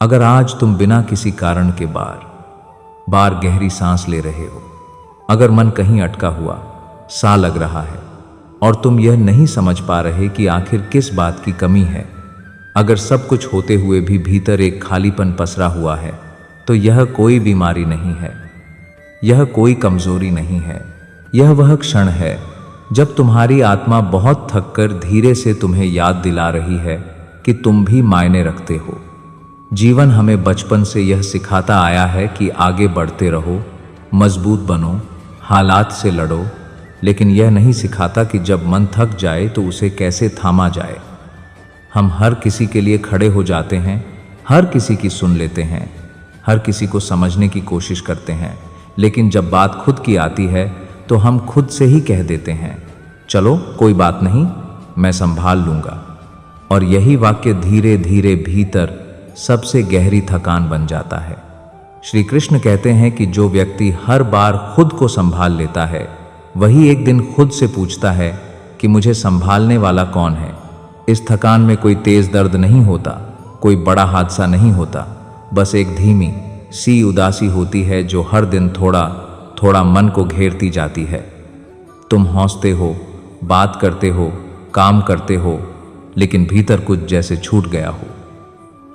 अगर आज तुम बिना किसी कारण के बार बार गहरी सांस ले रहे हो, अगर मन कहीं अटका हुआ सा लग रहा है और तुम यह नहीं समझ पा रहे कि आखिर किस बात की कमी है, अगर सब कुछ होते हुए भी भीतर एक खालीपन पसरा हुआ है, तो यह कोई बीमारी नहीं है, यह कोई कमजोरी नहीं है। यह वह क्षण है जब तुम्हारी आत्मा बहुत थककर धीरे से तुम्हें याद दिला रही है कि तुम भी मायने रखते हो। जीवन हमें बचपन से यह सिखाता आया है कि आगे बढ़ते रहो, मजबूत बनो, हालात से लड़ो, लेकिन यह नहीं सिखाता कि जब मन थक जाए तो उसे कैसे थामा जाए। हम हर किसी के लिए खड़े हो जाते हैं, हर किसी की सुन लेते हैं, हर किसी को समझने की कोशिश करते हैं, लेकिन जब बात खुद की आती है तो हम खुद से ही कह देते हैं, चलो कोई बात नहीं, मैं संभाल लूँगा। और यही वाक्य धीरे धीरे भीतर सबसे गहरी थकान बन जाता है। श्री कृष्ण कहते हैं कि जो व्यक्ति हर बार खुद को संभाल लेता है, वही एक दिन खुद से पूछता है कि मुझे संभालने वाला कौन है। इस थकान में कोई तेज दर्द नहीं होता, कोई बड़ा हादसा नहीं होता, बस एक धीमी सी उदासी होती है जो हर दिन थोड़ा थोड़ा मन को घेरती जाती है। तुम हंसते हो, बात करते हो, काम करते हो, लेकिन भीतर कुछ जैसे छूट गया हो,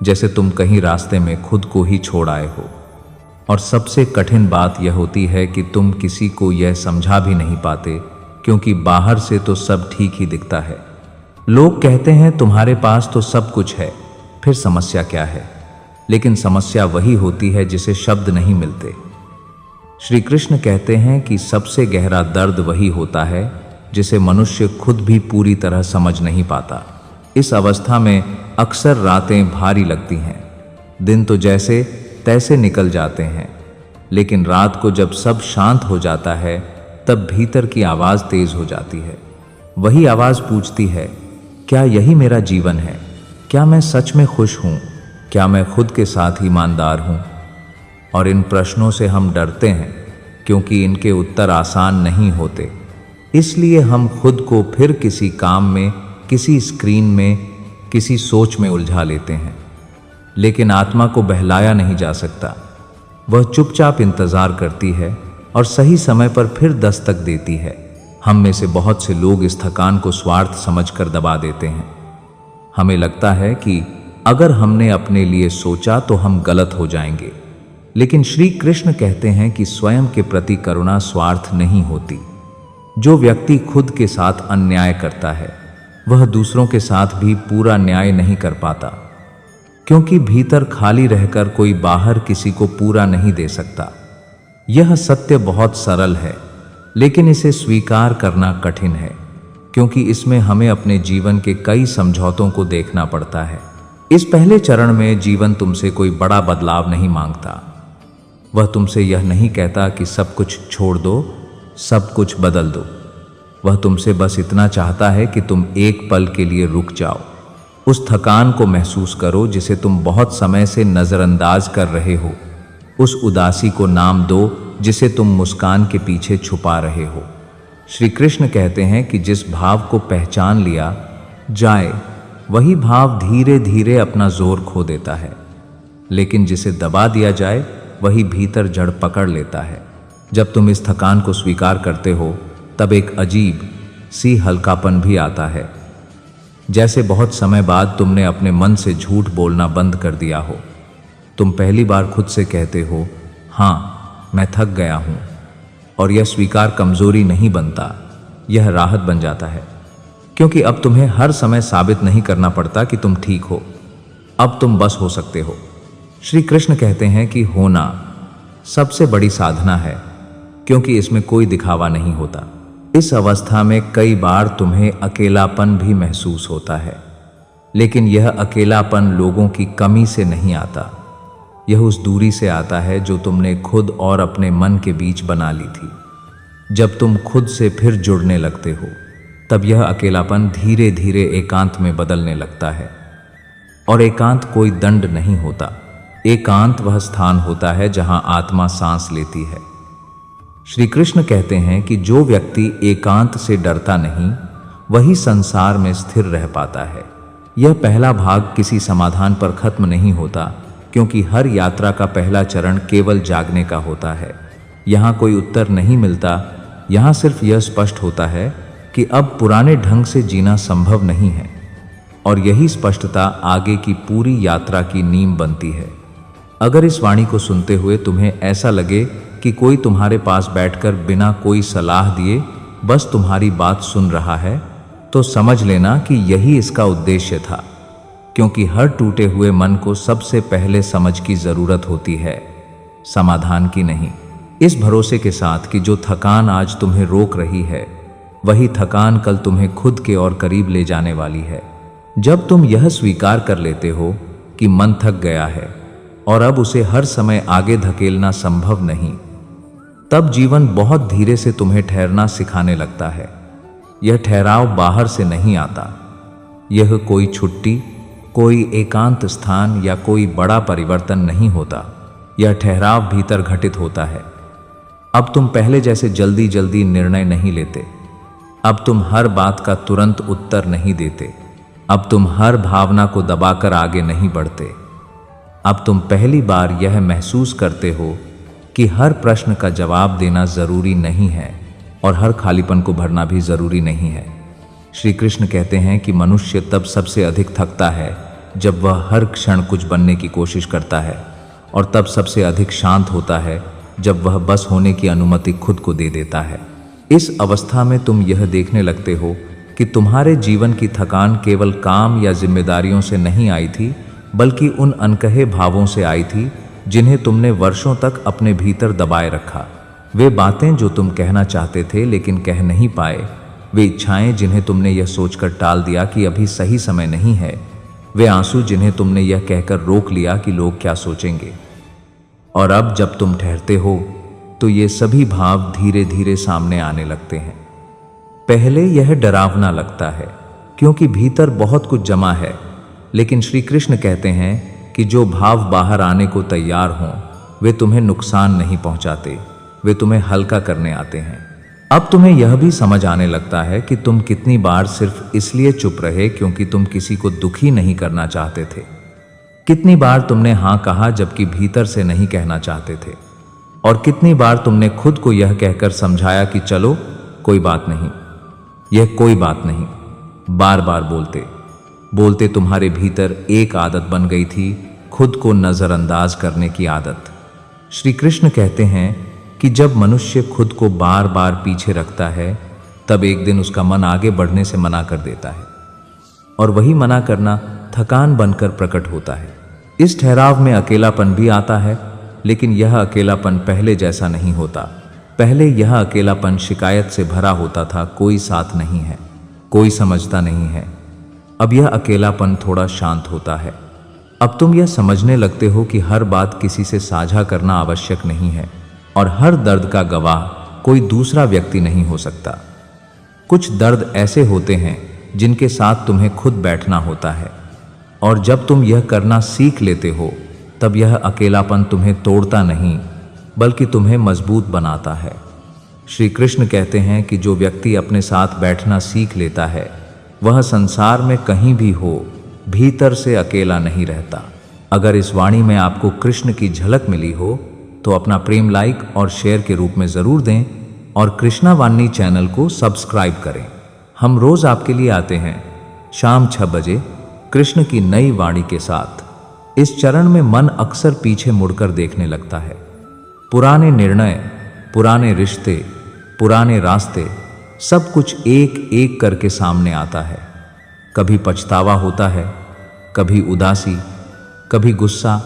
जैसे तुम कहीं रास्ते में खुद को ही छोड़ आए हो। और सबसे कठिन बात यह होती है कि तुम किसी को यह समझा भी नहीं पाते, क्योंकि बाहर से तो सब ठीक ही दिखता है। लोग कहते हैं तुम्हारे पास तो सब कुछ है, फिर समस्या क्या है? लेकिन समस्या वही होती है जिसे शब्द नहीं मिलते। श्री कृष्ण कहते हैं कि सबसे गहरा दर्द वही होता है जिसे मनुष्य खुद भी पूरी तरह समझ नहीं पाता। इस अवस्था में अक्सर रातें भारी लगती हैं, दिन तो जैसे तैसे निकल जाते हैं, लेकिन रात को जब सब शांत हो जाता है, तब भीतर की आवाज़ तेज हो जाती है। वही आवाज़ पूछती है, क्या यही मेरा जीवन है? क्या मैं सच में खुश हूँ? क्या मैं खुद के साथ ईमानदार हूँ? और इन प्रश्नों से हम डरते हैं, क्योंकि इनके उत्तर आसान नहीं होते। इसलिए हम खुद को फिर किसी काम में, किसी स्क्रीन में, किसी सोच में उलझा लेते हैं। लेकिन आत्मा को बहलाया नहीं जा सकता। वह चुपचाप इंतजार करती है और सही समय पर फिर दस्तक देती है। हम में से बहुत से लोग इस थकान को स्वार्थ समझकर दबा देते हैं। हमें लगता है कि अगर हमने अपने लिए सोचा तो हम गलत हो जाएंगे, लेकिन श्री कृष्ण कहते हैं कि स्वयं के प्रति करुणा स्वार्थ नहीं होती। जो व्यक्ति खुद के साथ अन्याय करता है, वह दूसरों के साथ भी पूरा न्याय नहीं कर पाता, क्योंकि भीतर खाली रहकर कोई बाहर किसी को पूरा नहीं दे सकता। यह सत्य बहुत सरल है, लेकिन इसे स्वीकार करना कठिन है, क्योंकि इसमें हमें अपने जीवन के कई समझौतों को देखना पड़ता है। इस पहले चरण में जीवन तुमसे कोई बड़ा बदलाव नहीं मांगता। वह तुमसे यह नहीं कहता कि सब कुछ छोड़ दो, सब कुछ बदल दो। वह तुमसे बस इतना चाहता है कि तुम एक पल के लिए रुक जाओ, उस थकान को महसूस करो जिसे तुम बहुत समय से नज़रअंदाज कर रहे हो, उस उदासी को नाम दो जिसे तुम मुस्कान के पीछे छुपा रहे हो। श्री कृष्ण कहते हैं कि जिस भाव को पहचान लिया जाए, वही भाव धीरे धीरे अपना जोर खो देता है, लेकिन जिसे दबा दिया जाए वही भीतर जड़ पकड़ लेता है। जब तुम इस थकान को स्वीकार करते हो, तब एक अजीब सी हल्कापन भी आता है, जैसे बहुत समय बाद तुमने अपने मन से झूठ बोलना बंद कर दिया हो। तुम पहली बार खुद से कहते हो, हाँ मैं थक गया हूँ, और यह स्वीकार कमजोरी नहीं बनता, यह राहत बन जाता है, क्योंकि अब तुम्हें हर समय साबित नहीं करना पड़ता कि तुम ठीक हो। अब तुम बस हो सकते हो। श्री कृष्ण कहते हैं कि होना सबसे बड़ी साधना है, क्योंकि इसमें कोई दिखावा नहीं होता। इस अवस्था में कई बार तुम्हें अकेलापन भी महसूस होता है, लेकिन यह अकेलापन लोगों की कमी से नहीं आता, यह उस दूरी से आता है जो तुमने खुद और अपने मन के बीच बना ली थी। जब तुम खुद से फिर जुड़ने लगते हो, तब यह अकेलापन धीरे धीरे एकांत में बदलने लगता है। और एकांत कोई दंड नहीं होता, एकांत वह स्थान होता है जहां आत्मा सांस लेती है। श्री कृष्ण कहते हैं कि जो व्यक्ति एकांत से डरता नहीं, वही संसार में स्थिर रह पाता है। यह पहला भाग किसी समाधान पर खत्म नहीं होता, क्योंकि हर यात्रा का पहला चरण केवल जागने का होता है। यहाँ कोई उत्तर नहीं मिलता, यहाँ सिर्फ यह स्पष्ट होता है कि अब पुराने ढंग से जीना संभव नहीं है। और यही स्पष्टता आगे की पूरी यात्रा की नींव बनती है। अगर इस वाणी को सुनते हुए तुम्हें ऐसा लगे कि कोई तुम्हारे पास बैठकर बिना कोई सलाह दिए बस तुम्हारी बात सुन रहा है, तो समझ लेना कि यही इसका उद्देश्य था। क्योंकि हर टूटे हुए मन को सबसे पहले समझ की जरूरत होती है, समाधान की नहीं। इस भरोसे के साथ कि जो थकान आज तुम्हें रोक रही है, वही थकान कल तुम्हें खुद के और करीब ले जाने वाली है। जब तुम यह स्वीकार कर लेते हो कि मन थक गया है और अब उसे हर समय आगे धकेलना संभव नहीं, तब जीवन बहुत धीरे से तुम्हें ठहरना सिखाने लगता है। यह ठहराव बाहर से नहीं आता। यह कोई छुट्टी, कोई एकांत स्थान या कोई बड़ा परिवर्तन नहीं होता। यह ठहराव भीतर घटित होता है। अब तुम पहले जैसे जल्दी जल्दी निर्णय नहीं लेते। अब तुम हर बात का तुरंत उत्तर नहीं देते। अब तुम हर भावना को दबाकर आगे नहीं बढ़ते। अब तुम पहली बार यह महसूस करते हो कि हर प्रश्न का जवाब देना जरूरी नहीं है और हर खालीपन को भरना भी जरूरी नहीं है। श्री कृष्ण कहते हैं कि मनुष्य तब सबसे अधिक थकता है जब वह हर क्षण कुछ बनने की कोशिश करता है, और तब सबसे अधिक शांत होता है जब वह बस होने की अनुमति खुद को दे देता है। इस अवस्था में तुम यह देखने लगते हो कि तुम्हारे जीवन की थकान केवल काम या जिम्मेदारियों से नहीं आई थी, बल्कि उन अनकहे भावों से आई थी जिन्हें तुमने वर्षों तक अपने भीतर दबाए रखा। वे बातें जो तुम कहना चाहते थे लेकिन कह नहीं पाए, वे इच्छाएं जिन्हें तुमने यह सोचकर टाल दिया कि अभी सही समय नहीं है, वे आंसू जिन्हें तुमने यह कहकर रोक लिया कि लोग क्या सोचेंगे। और अब जब तुम ठहरते हो तो ये सभी भाव धीरे धीरे सामने आने लगते हैं। पहले यह डरावना लगता है क्योंकि भीतर बहुत कुछ जमा है, लेकिन श्री कृष्ण कहते हैं कि जो भाव बाहर आने को तैयार हों वे तुम्हें नुकसान नहीं पहुंचाते, वे तुम्हें हल्का करने आते हैं। अब तुम्हें यह भी समझ आने लगता है कि तुम कितनी बार सिर्फ इसलिए चुप रहे क्योंकि तुम किसी को दुखी नहीं करना चाहते थे। कितनी बार तुमने हाँ कहा जबकि भीतर से नहीं कहना चाहते थे, और कितनी बार तुमने खुद को यह कहकर समझाया कि चलो कोई बात नहीं, यह कोई बात नहीं। बार बार बोलते बोलते तुम्हारे भीतर एक आदत बन गई थी, खुद को नजरअंदाज करने की आदत। श्री कृष्ण कहते हैं कि जब मनुष्य खुद को बार बार पीछे रखता है, तब एक दिन उसका मन आगे बढ़ने से मना कर देता है, और वही मना करना थकान बनकर प्रकट होता है। इस ठहराव में अकेलापन भी आता है, लेकिन यह अकेलापन पहले जैसा नहीं होता। पहले यह अकेलापन शिकायत से भरा होता था, कोई साथ नहीं है, कोई समझता नहीं है। अब यह अकेलापन थोड़ा शांत होता है। अब तुम यह समझने लगते हो कि हर बात किसी से साझा करना आवश्यक नहीं है, और हर दर्द का गवाह कोई दूसरा व्यक्ति नहीं हो सकता। कुछ दर्द ऐसे होते हैं जिनके साथ तुम्हें खुद बैठना होता है, और जब तुम यह करना सीख लेते हो, तब यह अकेलापन तुम्हें तोड़ता नहीं बल्कि तुम्हें मजबूत बनाता है। श्री कृष्ण कहते हैं कि जो व्यक्ति अपने साथ बैठना सीख लेता है, वह संसार में कहीं भी हो, भीतर से अकेला नहीं रहता। अगर इस वाणी में आपको कृष्ण की झलक मिली हो तो अपना प्रेम लाइक और शेयर के रूप में ज़रूर दें, और कृष्णा वाणी चैनल को सब्सक्राइब करें। हम रोज़ आपके लिए आते हैं शाम 6 बजे कृष्ण की नई वाणी के साथ। इस चरण में मन अक्सर पीछे मुड़कर देखने लगता है। पुराने निर्णय, पुराने रिश्ते, पुराने रास्ते, सब कुछ एक एक करके सामने आता है। कभी पछतावा होता है, कभी उदासी, कभी गुस्सा,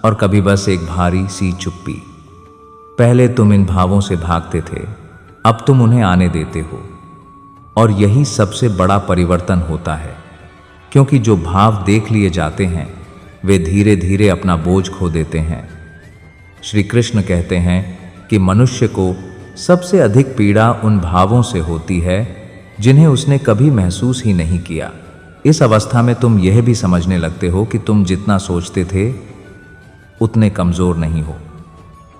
और कभी बस एक भारी सी चुप्पी। पहले तुम इन भावों से भागते थे, अब तुम उन्हें आने देते हो, और यही सबसे बड़ा परिवर्तन होता है। क्योंकि जो भाव देख लिए जाते हैं वे धीरे धीरे अपना बोझ खो देते हैं। श्री कृष्ण कहते हैं कि मनुष्य को सबसे अधिक पीड़ा उन भावों से होती है जिन्हें उसने कभी महसूस ही नहीं किया। इस अवस्था में तुम यह भी समझने लगते हो कि तुम जितना सोचते थे उतने कमज़ोर नहीं हो,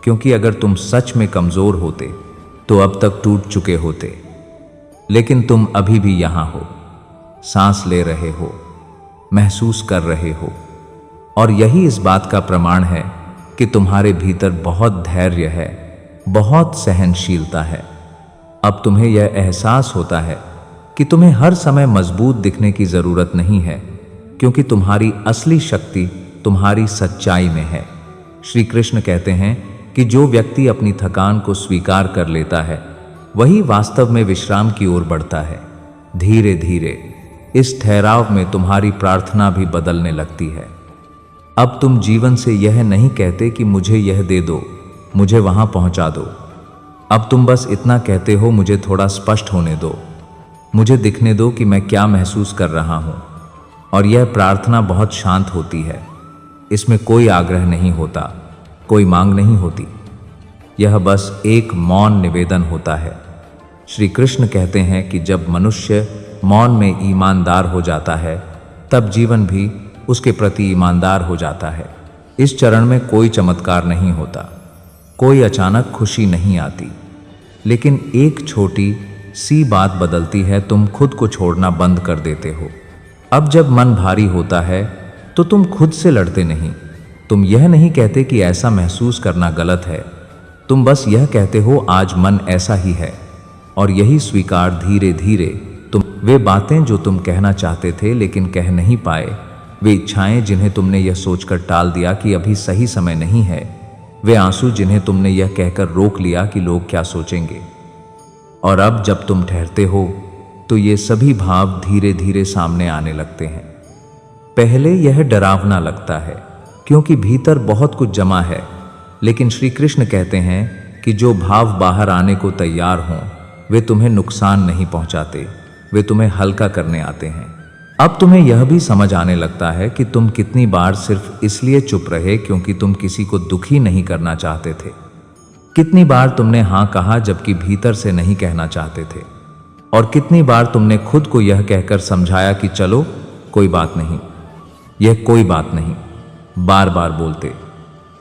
क्योंकि अगर तुम सच में कमज़ोर होते तो अब तक टूट चुके होते। लेकिन तुम अभी भी यहाँ हो, सांस ले रहे हो, महसूस कर रहे हो, और यही इस बात का प्रमाण है कि तुम्हारे भीतर बहुत धैर्य है, बहुत सहनशीलता है। अब तुम्हें यह एहसास होता है कि तुम्हें हर समय मजबूत दिखने की जरूरत नहीं है, क्योंकि तुम्हारी असली शक्ति तुम्हारी सच्चाई में है। श्री कृष्ण कहते हैं कि जो व्यक्ति अपनी थकान को स्वीकार कर लेता है वही वास्तव में विश्राम की ओर बढ़ता है। धीरे धीरे इस ठहराव में तुम्हारी प्रार्थना भी बदलने लगती है। अब तुम जीवन से यह नहीं कहते कि मुझे यह दे दो, मुझे वहां पहुंचा दो। अब तुम बस इतना कहते हो, मुझे थोड़ा स्पष्ट होने दो, मुझे दिखने दो कि मैं क्या महसूस कर रहा हूं। और यह प्रार्थना बहुत शांत होती है। इसमें कोई आग्रह नहीं होता, कोई मांग नहीं होती। यह बस एक मौन निवेदन होता है। श्री कृष्ण कहते हैं कि जब मनुष्य मौन में ईमानदार हो जाता है तब जीवन भी उसके प्रति ईमानदार हो जाता है। इस चरण में कोई चमत्कार नहीं होता, कोई अचानक खुशी नहीं आती, लेकिन एक छोटी सी बात बदलती है। तुम खुद को छोड़ना बंद कर देते हो। अब जब मन भारी होता है तो तुम खुद से लड़ते नहीं। तुम यह नहीं कहते कि ऐसा महसूस करना गलत है, तुम बस यह कहते हो आज मन ऐसा ही है। और यही स्वीकार धीरे धीरे तुम वे बातें जो तुम कहना चाहते थे लेकिन कह नहीं पाए, वे इच्छाएं जिन्हें तुमने यह सोचकर टाल दिया कि अभी सही समय नहीं है, वे आंसू जिन्हें तुमने यह कहकर रोक लिया कि लोग क्या सोचेंगे। और अब जब तुम ठहरते हो तो ये सभी भाव धीरे धीरे सामने आने लगते हैं। पहले यह डरावना लगता है क्योंकि भीतर बहुत कुछ जमा है, लेकिन श्री कृष्ण कहते हैं कि जो भाव बाहर आने को तैयार हों वे तुम्हें नुकसान नहीं पहुंचाते, वे तुम्हें हल्का करने आते हैं। अब तुम्हें यह भी समझ आने लगता है कि तुम कितनी बार सिर्फ इसलिए चुप रहे क्योंकि तुम किसी को दुखी नहीं करना चाहते थे। कितनी बार तुमने हाँ कहा जबकि भीतर से नहीं कहना चाहते थे। और कितनी बार तुमने खुद को यह कहकर समझाया कि चलो कोई बात नहीं, यह कोई बात नहीं। बार बार बोलते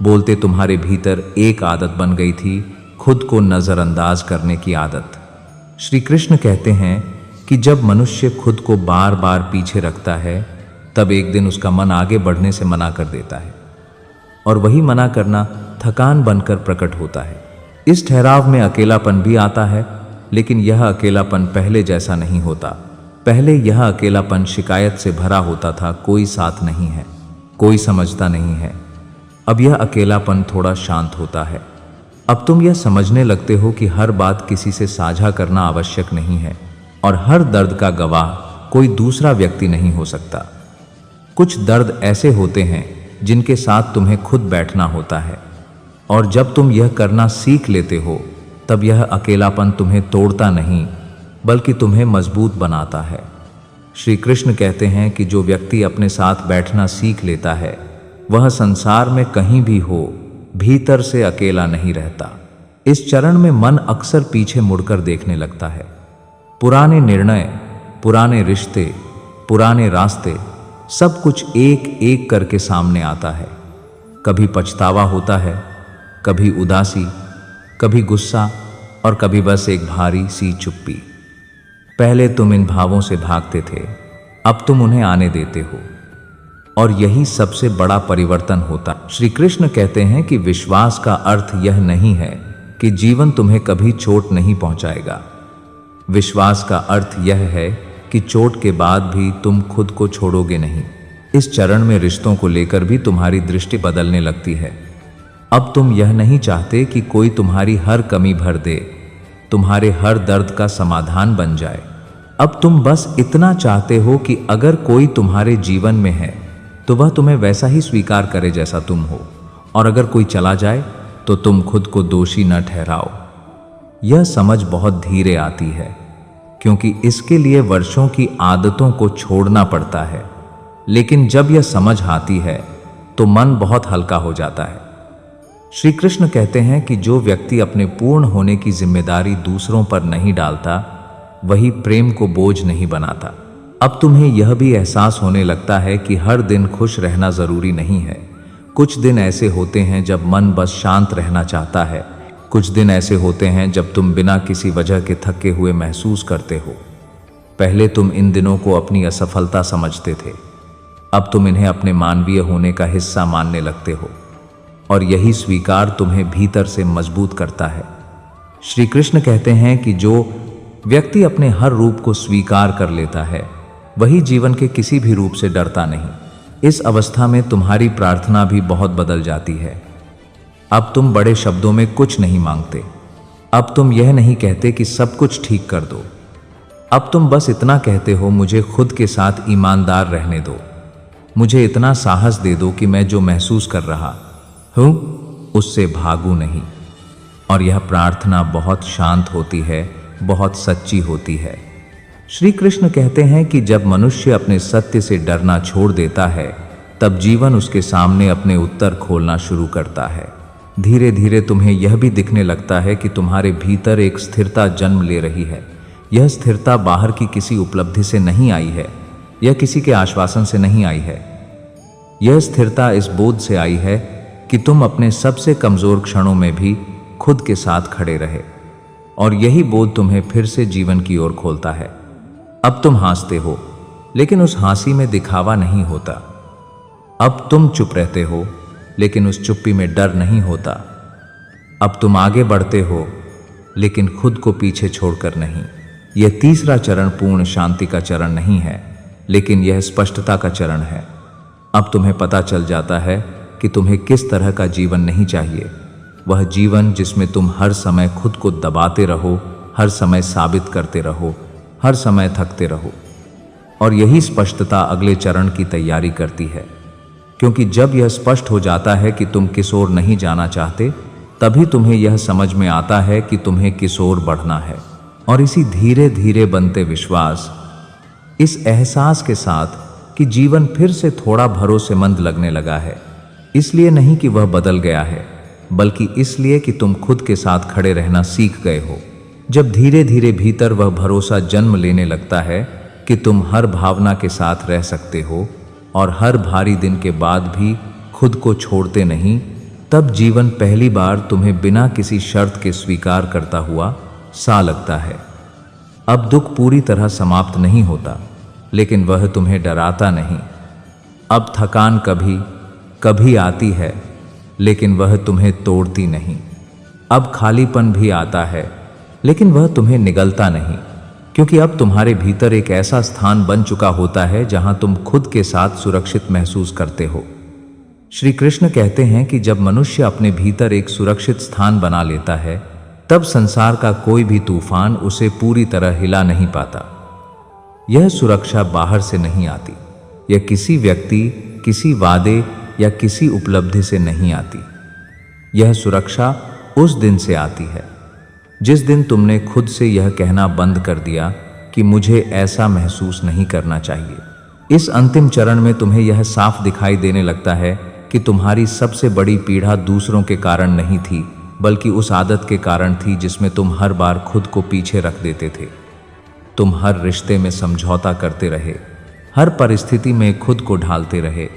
बोलते तुम्हारे भीतर एक आदत बन गई थी, खुद को नजरअंदाज करने की आदत। श्री कृष्ण कहते हैं कि जब मनुष्य खुद को बार बार पीछे रखता है तब एक दिन उसका मन आगे बढ़ने से मना कर देता है, और वही मना करना थकान बनकर प्रकट होता है। इस ठहराव में अकेलापन भी आता है, लेकिन यह अकेलापन पहले जैसा नहीं होता। पहले यह अकेलापन शिकायत से भरा होता था, कोई साथ नहीं है, कोई समझता नहीं है। अब यह अकेलापन थोड़ा शांत होता है। अब तुम यह समझने लगते हो कि हर बात किसी से साझा करना आवश्यक नहीं है, और हर दर्द का गवाह कोई दूसरा व्यक्ति नहीं हो सकता। कुछ दर्द ऐसे होते हैं जिनके साथ तुम्हें खुद बैठना होता है, और जब तुम यह करना सीख लेते हो तब यह अकेलापन तुम्हें तोड़ता नहीं बल्कि तुम्हें मजबूत बनाता है। श्री कृष्ण कहते हैं कि जो व्यक्ति अपने साथ बैठना सीख लेता है वह संसार में कहीं भी हो भीतर से अकेला नहीं रहता। इस चरण में मन अक्सर पीछे मुड़कर देखने लगता है। पुराने निर्णय, पुराने रिश्ते, पुराने रास्ते, सब कुछ एक एक करके सामने आता है। कभी पछतावा होता है, कभी उदासी, कभी गुस्सा, और कभी बस एक भारी सी चुप्पी। पहले तुम इन भावों से भागते थे, अब तुम उन्हें आने देते हो, और यही सबसे बड़ा परिवर्तन होता। श्री कृष्ण कहते हैं कि विश्वास का अर्थ यह नहीं है कि जीवन तुम्हें कभी चोट नहीं पहुंचाएगा। विश्वास का अर्थ यह है कि चोट के बाद भी तुम खुद को छोड़ोगे नहीं। इस चरण में रिश्तों को लेकर भी तुम्हारी दृष्टि बदलने लगती है। अब तुम यह नहीं चाहते कि कोई तुम्हारी हर कमी भर दे, तुम्हारे हर दर्द का समाधान बन जाए। अब तुम बस इतना चाहते हो कि अगर कोई तुम्हारे जीवन में है तो वह तुम्हें वैसा ही स्वीकार करे जैसा तुम हो, और अगर कोई चला जाए तो तुम खुद को दोषी न ठहराओ। यह समझ बहुत धीरे आती है, क्योंकि इसके लिए वर्षों की आदतों को छोड़ना पड़ता है। लेकिन जब यह समझ आती है तो मन बहुत हल्का हो जाता है। श्री कृष्ण कहते हैं कि जो व्यक्ति अपने पूर्ण होने की जिम्मेदारी दूसरों पर नहीं डालता वही प्रेम को बोझ नहीं बनाता। अब तुम्हें यह भी एहसास होने लगता है कि हर दिन खुश रहना जरूरी नहीं है। कुछ दिन ऐसे होते हैं जब मन बस शांत रहना चाहता है। कुछ दिन ऐसे होते हैं जब तुम बिना किसी वजह के थके हुए महसूस करते हो। पहले तुम इन दिनों को अपनी असफलता समझते थे, अब तुम इन्हें अपने मानवीय होने का हिस्सा मानने लगते हो और यही स्वीकार तुम्हें भीतर से मजबूत करता है। श्री कृष्ण कहते हैं कि जो व्यक्ति अपने हर रूप को स्वीकार कर लेता है वही जीवन के किसी भी रूप से डरता नहीं। इस अवस्था में तुम्हारी प्रार्थना भी बहुत बदल जाती है। अब तुम बड़े शब्दों में कुछ नहीं मांगते। अब तुम यह नहीं कहते कि सब कुछ ठीक कर दो। अब तुम बस इतना कहते हो, मुझे खुद के साथ ईमानदार रहने दो, मुझे इतना साहस दे दो कि मैं जो महसूस कर रहा हूं उससे भागूं नहीं। और यह प्रार्थना बहुत शांत होती है, बहुत सच्ची होती है। श्री कृष्ण कहते हैं कि जब मनुष्य अपने सत्य से डरना छोड़ देता है तब जीवन उसके सामने अपने उत्तर खोलना शुरू करता है। धीरे धीरे तुम्हें यह भी दिखने लगता है कि तुम्हारे भीतर एक स्थिरता जन्म ले रही है। यह स्थिरता बाहर की किसी उपलब्धि से नहीं आई है, यह किसी के आश्वासन से नहीं आई है। यह स्थिरता इस बोध से आई है कि तुम अपने सबसे कमजोर क्षणों में भी खुद के साथ खड़े रहे, और यही बोध तुम्हें फिर से जीवन की ओर खोलता है। अब तुम हंसते हो, लेकिन उस हंसी में दिखावा नहीं होता। अब तुम चुप रहते हो, लेकिन उस चुप्पी में डर नहीं होता। अब तुम आगे बढ़ते हो, लेकिन खुद को पीछे छोड़कर नहीं। यह तीसरा चरण पूर्ण शांति का चरण नहीं है, लेकिन यह स्पष्टता का चरण है। अब तुम्हें पता चल जाता है कि तुम्हें किस तरह का जीवन नहीं चाहिए। वह जीवन जिसमें तुम हर समय खुद को दबाते रहो, हर समय साबित करते रहो, हर समय थकते रहो। और यही स्पष्टता अगले चरण की तैयारी करती है, क्योंकि जब यह स्पष्ट हो जाता है कि तुम किस ओर नहीं जाना चाहते, तभी तुम्हें यह समझ में आता है कि तुम्हें किस ओर बढ़ना है। और इसी धीरे धीरे बनते विश्वास, इस एहसास के साथ कि जीवन फिर से थोड़ा भरोसेमंद लगने लगा है, इसलिए नहीं कि वह बदल गया है, बल्कि इसलिए कि तुम खुद के साथ खड़े रहना सीख गए हो। जब धीरे धीरे भीतर वह भरोसा जन्म लेने लगता है कि तुम हर भावना के साथ रह सकते हो और हर भारी दिन के बाद भी खुद को छोड़ते नहीं, तब जीवन पहली बार तुम्हें बिना किसी शर्त के स्वीकार करता हुआ सा लगता है। अब दुख पूरी तरह समाप्त नहीं होता, लेकिन वह तुम्हें डराता नहीं। अब थकान कभी कभी आती है, लेकिन वह तुम्हें तोड़ती नहीं। अब खालीपन भी आता है, लेकिन वह तुम्हें निगलता नहीं, क्योंकि अब तुम्हारे भीतर एक ऐसा स्थान बन चुका होता है जहां तुम खुद के साथ सुरक्षित महसूस करते हो। श्री कृष्ण कहते हैं कि जब मनुष्य अपने भीतर एक सुरक्षित स्थान बना लेता है, तब संसार का कोई भी तूफान उसे पूरी तरह हिला नहीं पाता। यह सुरक्षा बाहर से नहीं आती, यह किसी व्यक्ति, किसी वादे या किसी उपलब्धि से नहीं आती। यह सुरक्षा उस दिन से आती है जिस दिन तुमने खुद से यह कहना बंद कर दिया कि मुझे ऐसा महसूस नहीं करना चाहिए। इस अंतिम चरण में तुम्हें यह साफ दिखाई देने लगता है कि तुम्हारी सबसे बड़ी पीड़ा दूसरों के कारण नहीं थी, बल्कि उस आदत के कारण थी जिसमें तुम हर बार खुद को पीछे रख देते थे। तुम हर रिश्ते में समझौता करते रहे, हर परिस्थिति में खुद को ढालते रहे,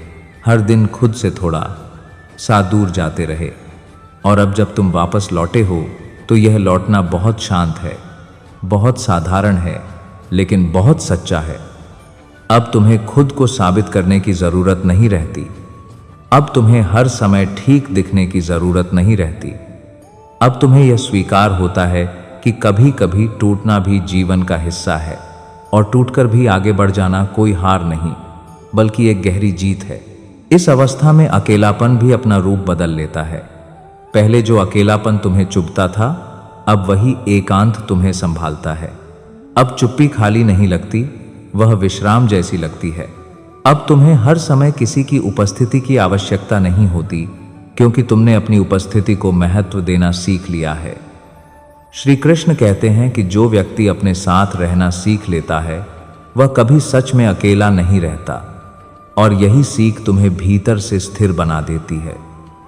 हर दिन खुद से थोड़ा सा दूर जाते रहे। और अब जब तुम वापस लौटे हो तो यह लौटना बहुत शांत है, बहुत साधारण है, लेकिन बहुत सच्चा है। अब तुम्हें खुद को साबित करने की जरूरत नहीं रहती। अब तुम्हें हर समय ठीक दिखने की जरूरत नहीं रहती। अब तुम्हें यह स्वीकार होता है कि कभी कभी टूटना भी जीवन का हिस्सा है, और टूटकर भी आगे बढ़ जाना कोई हार नहीं, बल्कि एक गहरी जीत है। इस अवस्था में अकेलापन भी अपना रूप बदल लेता है। पहले जो अकेलापन तुम्हें चुभता था, अब वही एकांत तुम्हें संभालता है। अब चुप्पी खाली नहीं लगती, वह विश्राम जैसी लगती है। अब तुम्हें हर समय किसी की उपस्थिति की आवश्यकता नहीं होती, क्योंकि तुमने अपनी उपस्थिति को महत्व देना सीख लिया है। श्री कृष्ण कहते हैं कि जो व्यक्ति अपने साथ रहना सीख लेता है वह कभी सच में अकेला नहीं रहता, और यही सीख तुम्हें भीतर से स्थिर बना देती है।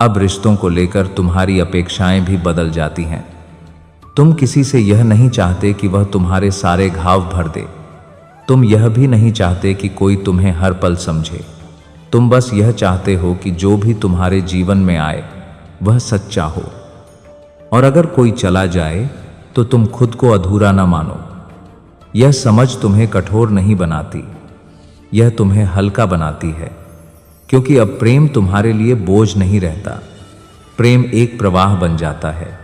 अब रिश्तों को लेकर तुम्हारी अपेक्षाएं भी बदल जाती हैं। तुम किसी से यह नहीं चाहते कि वह तुम्हारे सारे घाव भर दे। तुम यह भी नहीं चाहते कि कोई तुम्हें हर पल समझे। तुम बस यह चाहते हो कि जो भी तुम्हारे जीवन में आए वह सच्चा हो, और अगर कोई चला जाए तो तुम खुद को अधूरा न मानो। यह समझ तुम्हें कठोर नहीं बनाती, यह तुम्हें हल्का बनाती है। क्योंकि अब प्रेम तुम्हारे लिए बोझ नहीं रहता, प्रेम एक प्रवाह बन जाता है।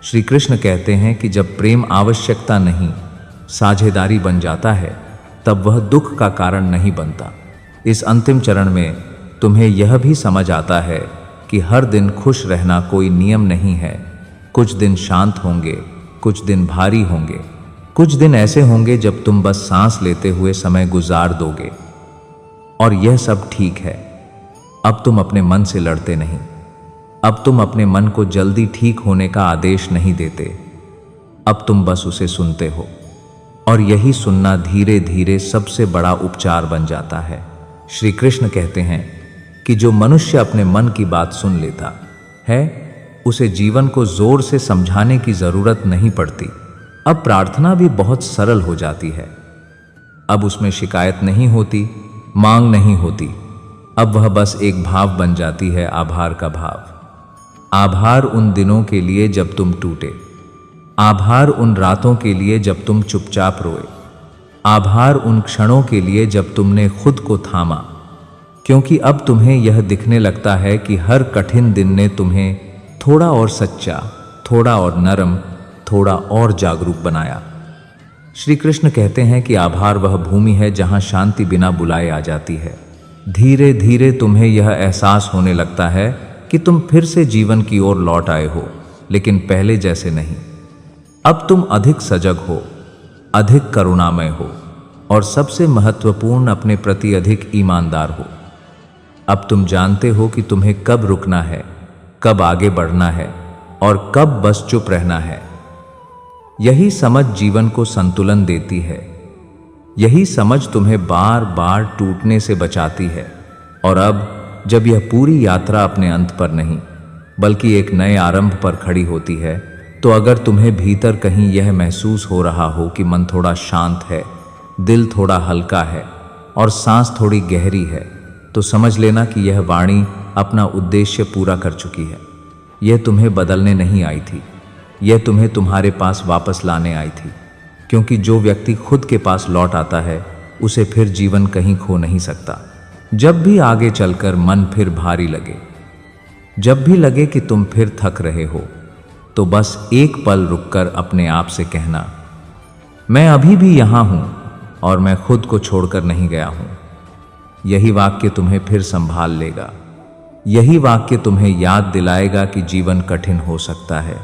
श्री कृष्ण कहते हैं कि जब प्रेम आवश्यकता नहीं, साझेदारी बन जाता है, तब वह दुख का कारण नहीं बनता। इस अंतिम चरण में तुम्हें यह भी समझ आता है कि हर दिन खुश रहना कोई नियम नहीं है। कुछ दिन शांत होंगे, कुछ दिन भारी होंगे, कुछ दिन ऐसे होंगे जब तुम बस सांस लेते हुए समय गुजार दोगे, और यह सब ठीक है। अब तुम अपने मन से लड़ते नहीं, अब तुम अपने मन को जल्दी ठीक होने का आदेश नहीं देते, अब तुम बस उसे सुनते हो। और यही सुनना धीरे धीरे सबसे बड़ा उपचार बन जाता है। श्री कृष्ण कहते हैं कि जो मनुष्य अपने मन की बात सुन लेता है, उसे जीवन को जोर से समझाने की जरूरत नहीं पड़ती। अब प्रार्थना भी बहुत सरल हो जाती है। अब उसमें शिकायत नहीं होती, मांग नहीं होती। अब वह बस एक भाव बन जाती है, आभार का भाव। आभार उन दिनों के लिए जब तुम टूटे, आभार उन रातों के लिए जब तुम चुपचाप रोए, आभार उन क्षणों के लिए जब तुमने खुद को थामा। क्योंकि अब तुम्हें यह दिखने लगता है कि हर कठिन दिन ने तुम्हें थोड़ा और सच्चा, थोड़ा और नरम, थोड़ा और जागरूक बनाया। श्री कृष्ण कहते हैं कि आभार वह भूमि है जहां शांति बिना बुलाए आ जाती है। धीरे धीरे तुम्हें यह एहसास होने लगता है कि तुम फिर से जीवन की ओर लौट आए हो, लेकिन पहले जैसे नहीं। अब तुम अधिक सजग हो, अधिक करुणामय हो, और सबसे महत्वपूर्ण, अपने प्रति अधिक ईमानदार हो। अब तुम जानते हो कि तुम्हें कब रुकना है, कब आगे बढ़ना है, और कब बस चुप रहना है। यही समझ जीवन को संतुलन देती है। यही समझ तुम्हें बार बार टूटने से बचाती है। और अब जब यह पूरी यात्रा अपने अंत पर नहीं, बल्कि एक नए आरंभ पर खड़ी होती है, तो अगर तुम्हें भीतर कहीं यह महसूस हो रहा हो कि मन थोड़ा शांत है, दिल थोड़ा हल्का है, और सांस थोड़ी गहरी है, तो समझ लेना कि यह वाणी अपना उद्देश्य पूरा कर चुकी है। यह तुम्हें बदलने नहीं आई थी, यह तुम्हें तुम्हारे पास वापस लाने आई थी। क्योंकि जो व्यक्ति खुद के पास लौट आता है, उसे फिर जीवन कहीं खो नहीं सकता। जब भी आगे चलकर मन फिर भारी लगे, जब भी लगे कि तुम फिर थक रहे हो, तो बस एक पल रुककर अपने आप से कहना, मैं अभी भी यहां हूं और मैं खुद को छोड़कर नहीं गया हूं। यही वाक्य तुम्हें फिर संभाल लेगा। यही वाक्य तुम्हें याद दिलाएगा कि जीवन कठिन हो सकता है,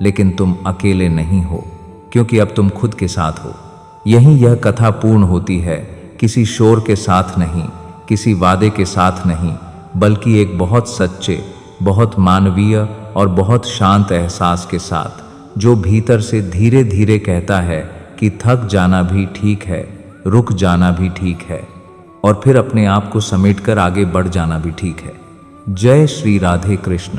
लेकिन तुम अकेले नहीं हो, क्योंकि अब तुम खुद के साथ हो। यही यह कथा पूर्ण होती है, किसी शोर के साथ नहीं, किसी वादे के साथ नहीं, बल्कि एक बहुत सच्चे, बहुत मानवीय और बहुत शांत एहसास के साथ, जो भीतर से धीरे धीरे कहता है कि थक जाना भी ठीक है, रुक जाना भी ठीक है, और फिर अपने आप को समेटकर आगे बढ़ जाना भी ठीक है। जय श्री राधे कृष्ण।